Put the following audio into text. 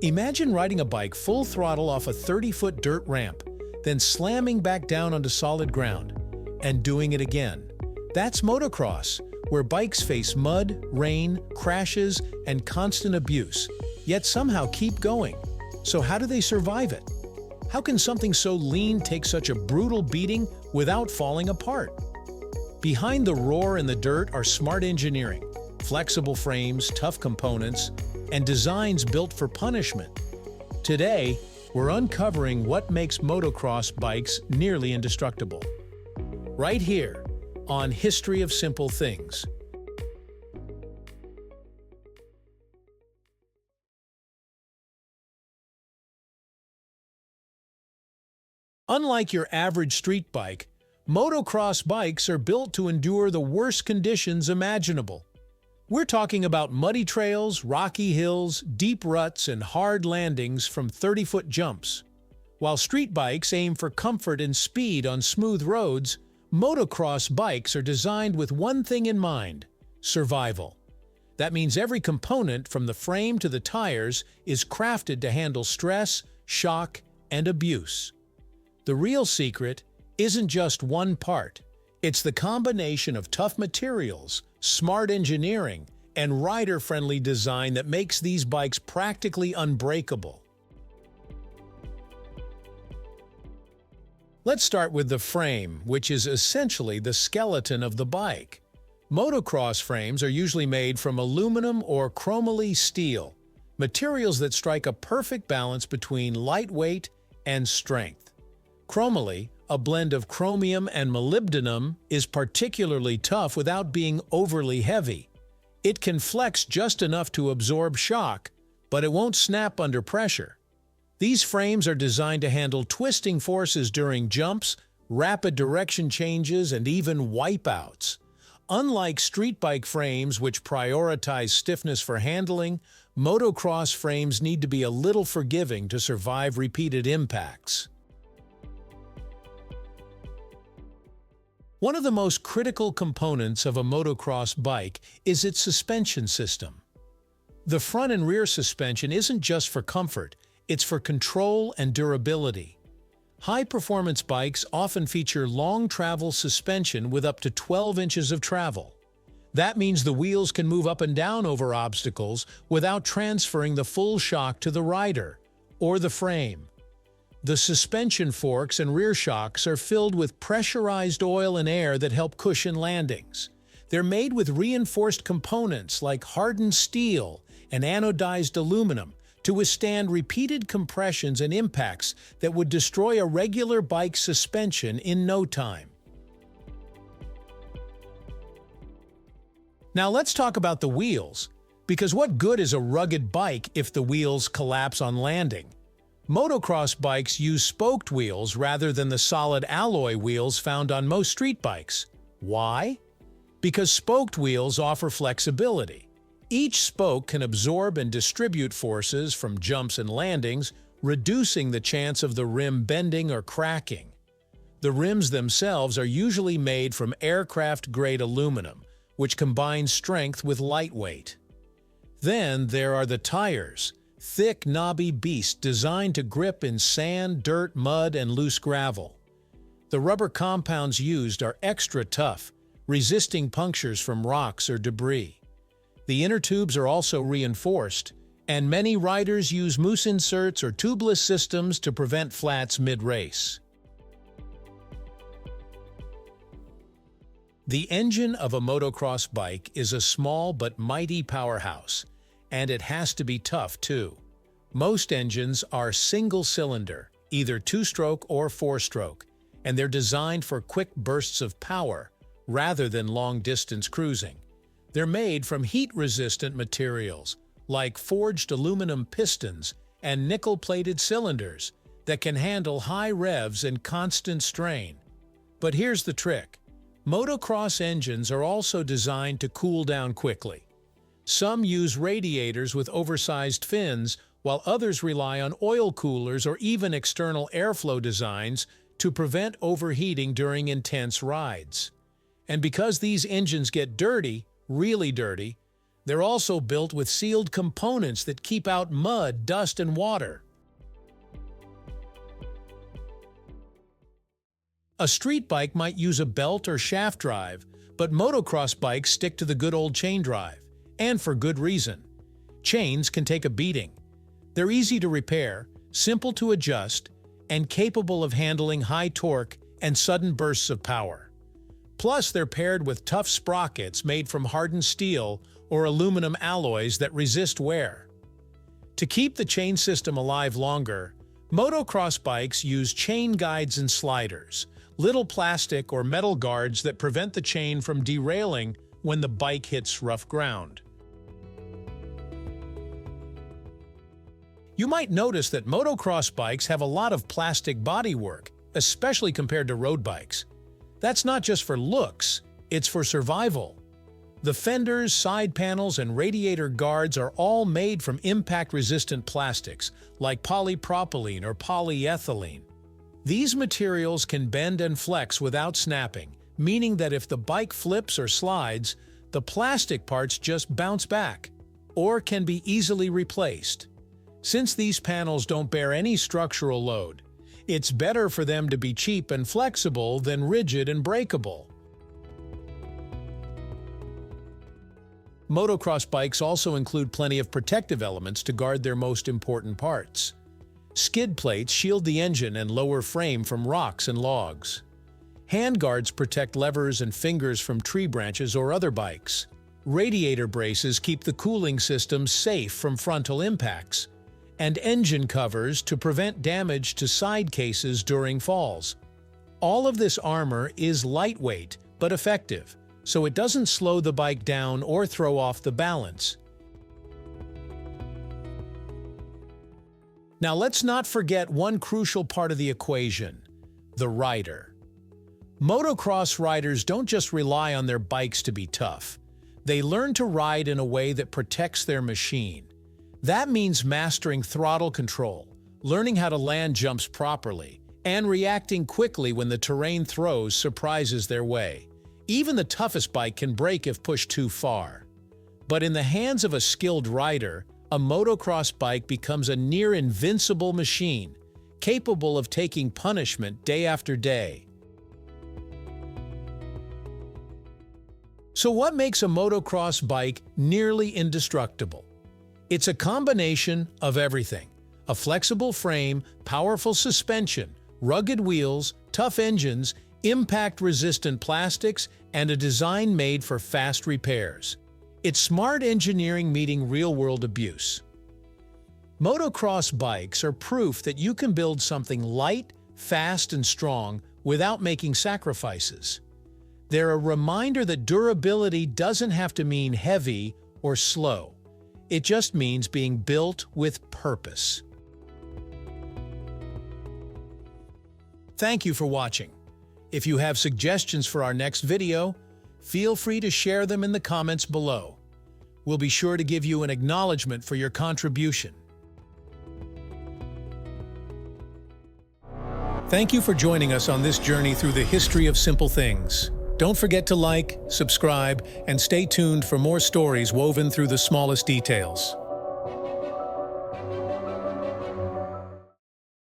Imagine riding a bike full throttle off a 30-foot dirt ramp, then slamming back down onto solid ground, and doing it again. That's motocross, where bikes face mud, rain, crashes, and constant abuse, yet somehow keep going. So how do they survive it? How can something so lean take such a brutal beating without falling apart? Behind the roar and the dirt are smart engineering, flexible frames, tough components, and designs built for punishment. Today, we're uncovering what makes motocross bikes nearly indestructible. Right here, on History of Simple Things. Unlike your average street bike, motocross bikes are built to endure the worst conditions imaginable. We're talking about muddy trails, rocky hills, deep ruts, and hard landings from 30-foot jumps. While street bikes aim for comfort and speed on smooth roads, motocross bikes are designed with one thing in mind: survival. That means every component, from the frame to the tires, is crafted to handle stress, shock, and abuse. The real secret isn't just one part. It's the combination of tough materials, smart engineering, and rider-friendly design that makes these bikes practically unbreakable. Let's start with the frame, which is essentially the skeleton of the bike. Motocross frames are usually made from aluminum or chromoly steel, materials that strike a perfect balance between lightweight and strength. Chromoly, a blend of chromium and molybdenum, is particularly tough without being overly heavy. It can flex just enough to absorb shock, but it won't snap under pressure. These frames are designed to handle twisting forces during jumps, rapid direction changes, and even wipeouts. Unlike street bike frames, which prioritize stiffness for handling, motocross frames need to be a little forgiving to survive repeated impacts. One of the most critical components of a motocross bike is its suspension system. The front and rear suspension isn't just for comfort, it's for control and durability. High-performance bikes often feature long-travel suspension with up to 12 inches of travel. That means the wheels can move up and down over obstacles without transferring the full shock to the rider or the frame. The suspension forks and rear shocks are filled with pressurized oil and air that help cushion landings. They're made with reinforced components like hardened steel and anodized aluminum to withstand repeated compressions and impacts that would destroy a regular bike suspension in no time. Now let's talk about the wheels, because what good is a rugged bike if the wheels collapse on landing? Motocross bikes use spoked wheels rather than the solid alloy wheels found on most street bikes. Why? Because spoked wheels offer flexibility. Each spoke can absorb and distribute forces from jumps and landings, reducing the chance of the rim bending or cracking. The rims themselves are usually made from aircraft-grade aluminum, which combines strength with lightweight. Then there are the tires. Thick, knobby beasts designed to grip in sand, dirt, mud, and loose gravel. The rubber compounds used are extra tough, resisting punctures from rocks or debris. The inner tubes are also reinforced, and many riders use mousse inserts or tubeless systems to prevent flats mid-race. The engine of a motocross bike is a small but mighty powerhouse, and it has to be tough too. Most engines are single-cylinder, either two-stroke or four-stroke, and they're designed for quick bursts of power rather than long-distance cruising. They're made from heat-resistant materials like forged aluminum pistons and nickel-plated cylinders that can handle high revs and constant strain. But here's the trick. Motocross engines are also designed to cool down quickly. Some use radiators with oversized fins, while others rely on oil coolers or even external airflow designs to prevent overheating during intense rides. And because these engines get dirty, really dirty, They're also built with sealed components that keep out mud, dust, and water. A street bike might use a belt or shaft drive, but motocross bikes stick to the good old chain drive, and for good reason. Chains can take a beating. They're easy to repair, simple to adjust, and capable of handling high torque and sudden bursts of power. Plus, they're paired with tough sprockets made from hardened steel or aluminum alloys that resist wear. To keep the chain system alive longer, motocross bikes use chain guides and sliders, little plastic or metal guards that prevent the chain from derailing when the bike hits rough ground. You might notice that motocross bikes have a lot of plastic bodywork, especially compared to road bikes. That's not just for looks, it's for survival. The fenders, side panels, and radiator guards are all made from impact-resistant plastics, like polypropylene or polyethylene. These materials can bend and flex without snapping, meaning that if the bike flips or slides, the plastic parts just bounce back, or can be easily replaced. Since these panels don't bear any structural load, it's better for them to be cheap and flexible than rigid and breakable. Motocross bikes also include plenty of protective elements to guard their most important parts. Skid plates shield the engine and lower frame from rocks and logs. Handguards protect levers and fingers from tree branches or other bikes. Radiator braces keep the cooling system safe from frontal impacts, and engine covers to prevent damage to side cases during falls. All of this armor is lightweight but effective, so it doesn't slow the bike down or throw off the balance. Now let's not forget one crucial part of the equation: the rider. Motocross riders don't just rely on their bikes to be tough. They learn to ride in a way that protects their machine. That means mastering throttle control, learning how to land jumps properly, and reacting quickly when the terrain throws surprises their way. Even the toughest bike can break if pushed too far. But in the hands of a skilled rider, a motocross bike becomes a near-invincible machine, capable of taking punishment day after day. So what makes a motocross bike nearly indestructible? It's a combination of everything: a flexible frame, powerful suspension, rugged wheels, tough engines, impact-resistant plastics, and a design made for fast repairs. It's smart engineering meeting real-world abuse. Motocross bikes are proof that you can build something light, fast, and strong without making sacrifices. They're a reminder that durability doesn't have to mean heavy or slow. It just means being built with purpose. Thank you for watching. If you have suggestions for our next video, feel free to share them in the comments below. We'll be sure to give you an acknowledgement for your contribution. Thank you for joining us on this journey through the history of simple things. Don't forget to like, subscribe, and stay tuned for more stories woven through the smallest details.